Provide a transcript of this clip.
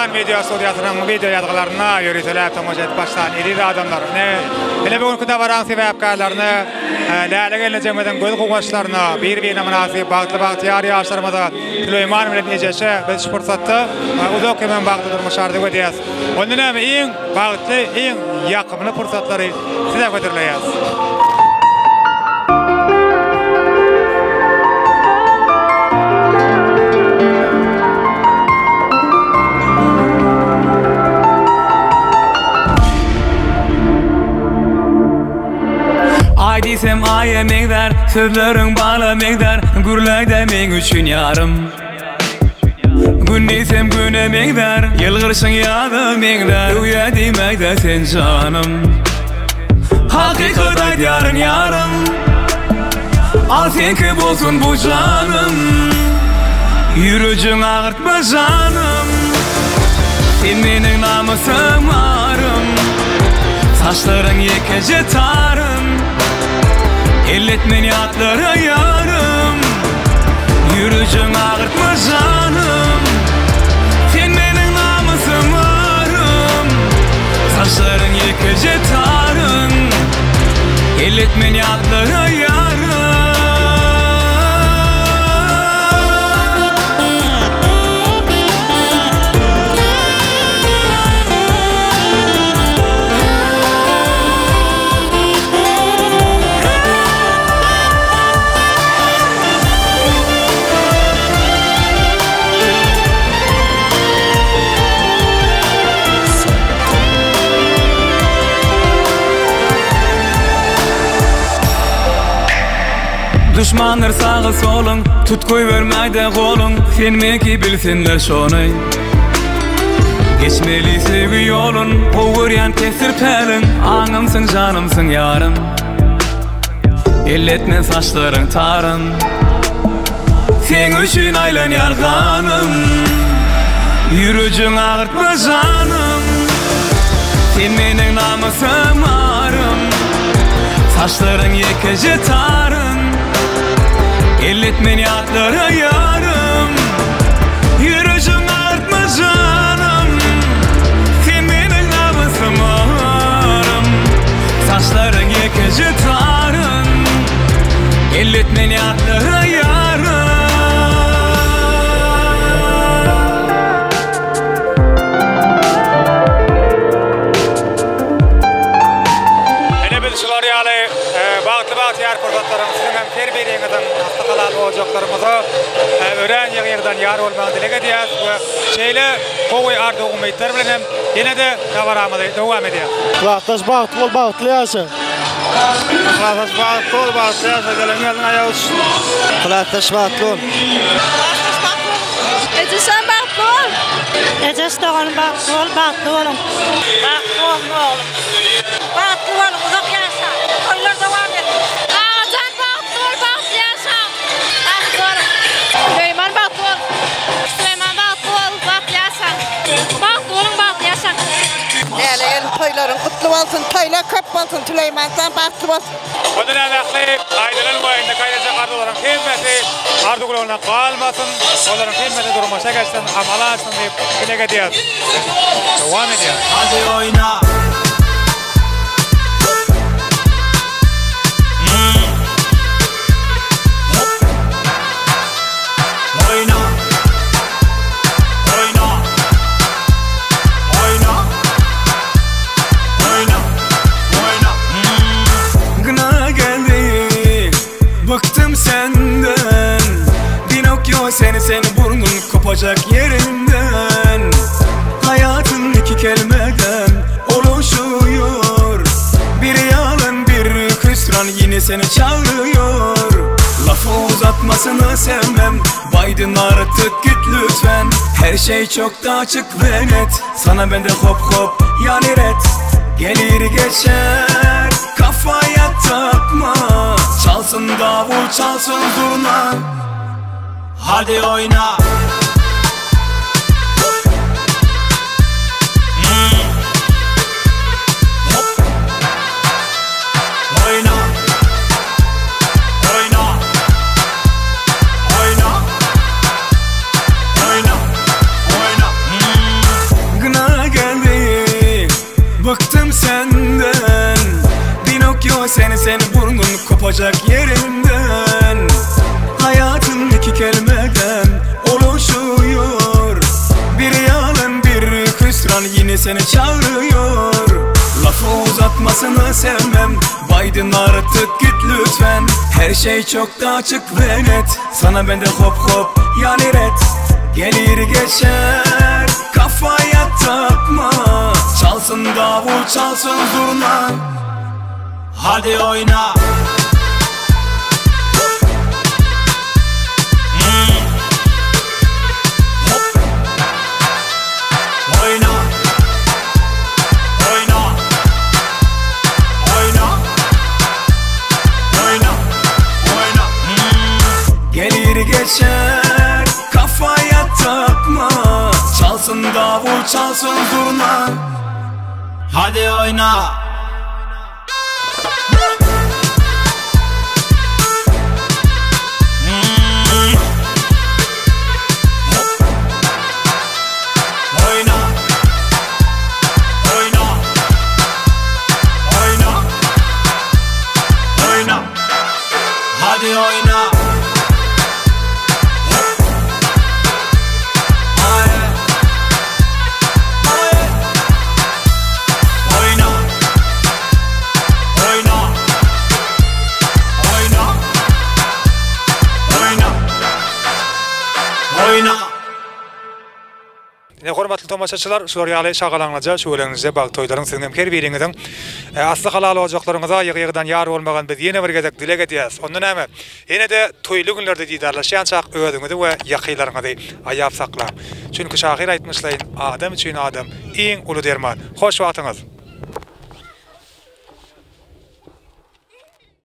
Süleyman Video Studiyasının video yazgılarına yürütülüp tamaşa edip başlayan iri adamlarını, hele bugünkü de varan sebepkarlarını, lale gelene cemiyeden göz kuvaşlarını, bir-birine münasip bağıtlı yar yaşlarımızı Süleyman bilen ecesi biz fırsatı uzak hemen bağıtlı durmuşardık ödeyiz. Onun hem en bağıtlı, en yakımlı fırsatları size götürüleyiz. Ay desem ay emekler, sözlerin bağlı emekler, gürleyde men üçün yarım. Gün desem gün emekler, yılgırsın yadı emekler, uya demekde sen canım. Hakikat ayt yarın yarım, al senki bolsun bu canım. Yürücün ağırtma canım, sen menin namusum varım. Saçların yekece tarım, elletmeni atlara yarım. Yürücün ağırtma canım, sen benim namusum varım. Saçların yekece tarım, elletmeni atlara yarım. Düşmanlar sağı solun, tutkuy vermeyde kolun. Sen meki bilsinler şonu. Geçmeli sevgi yolun, oğuryan kesir pelin. Anımsın canımsın yarım, elletme saçların tarın. Sen üçün aylan yarganım, yürücün ağırtma canım. Sen menin namusum varım, saçların yekece tarın. Elletmeni atlara yarım, yürücün artma canım. Sen benim namusum varım, saçların yekece tarım. Elletmeni atlara yarım. Hele biz şular yali bağıtlı yar fırsatlarım sizin hem terbiyelenizden hasta kalan olacaklarımızı öğren yağırdan yar olmağı dile ediyoruz ve şeyle kovuy ardı umaytlar bilen hem yine de devam ediyoruz. Kulaktaş bağıtlı yaşa. Kulaktaş bağıtlı yaşa gelen gelin ayağı olsun. Kulaktaş bağıtlı ol. Ecesen bağıtlı ol. Ecesi doğanın bağıtlı ol, bağıtlı olun. Bağıtlı ol ne oğlum? Bağıtlı olun, uzak yaşa. Oylar devam edin. Ağacan bağıtlı ol, bağıtlı yaşa. Bağıtlı olun. Süleyman bağıtlı ol. Süleyman bağıtlı ol, bağıtlı yaşa. Bağıtlı olun, bağıtlı yaşa. Elin toyların kutlu olsun, toylar köp olsun, Süleyman'dan bağıtlı olsun. Bunun emekli aydının boyunda kaydedecek ardıların kıymeti ardılarına kalmasın, onların kıymeti durmuşa geçsin, amala açsın deyip dile ediyoruz. Devam ediyoruz. Hadi oyna. Oyna. Oyna. Oyna. Oyna. Oyna. Gına geldi, bıktım senden. Pinokyo seni burnun kopacak yerinden. Hayatın iki kelimeden oluşuyor. Bir yalan bir hüsran yine seni çağırıyor. Lafı uzatmasını sevmem, baydın artık git lütfen. Her şey çok da açık ve net, sana bende hop hop yani ret. Gelir geçer kafaya takma, çalsın davul çalsın zurna. Hadi oyna. Oyna. Oyna. Oyna. Oyna. Oyna. Bıktım senden Pinokyo seni burnun kopacak yerinden. Hayatım iki kelimeden oluşuyor. Bir yalan bir hüsran yine seni çağırıyor. Lafı uzatmasını sevmem, baydın artık git lütfen. Her şey çok da açık ve net, sana bende hop hop yani ret. Gelir geçer kafaya takma, çalsın davul çalsın zurna. Hadi oyna. Oyna. Oyna. Oyna. Oyna. Oyna. Gelir geçer kafaya takma, çalsın davul çalsın zurna. Hadi oyna. Hadi oyna. Oyna. Oyna. Oyna. Oyna. Oyna. Ne hormatly tamaşaçylar, şuryaly şagalanlaja şöwleňizde bag toýlaryň siňem her biriňiziň asly halal olajaklaryňyza ýygy-ýygydan ýar bolmagan biz ýene bir gezek dile getýäs. Ondan näme? Ýene de toýly günlerde diýdarlaşýan çaq öwrüňizi we ýakylaryňyzy aýap sakla. Çünki şahyr aýtmyşlaýyn, adam üçin adam iň uly derman. Hoş wagtyňyz.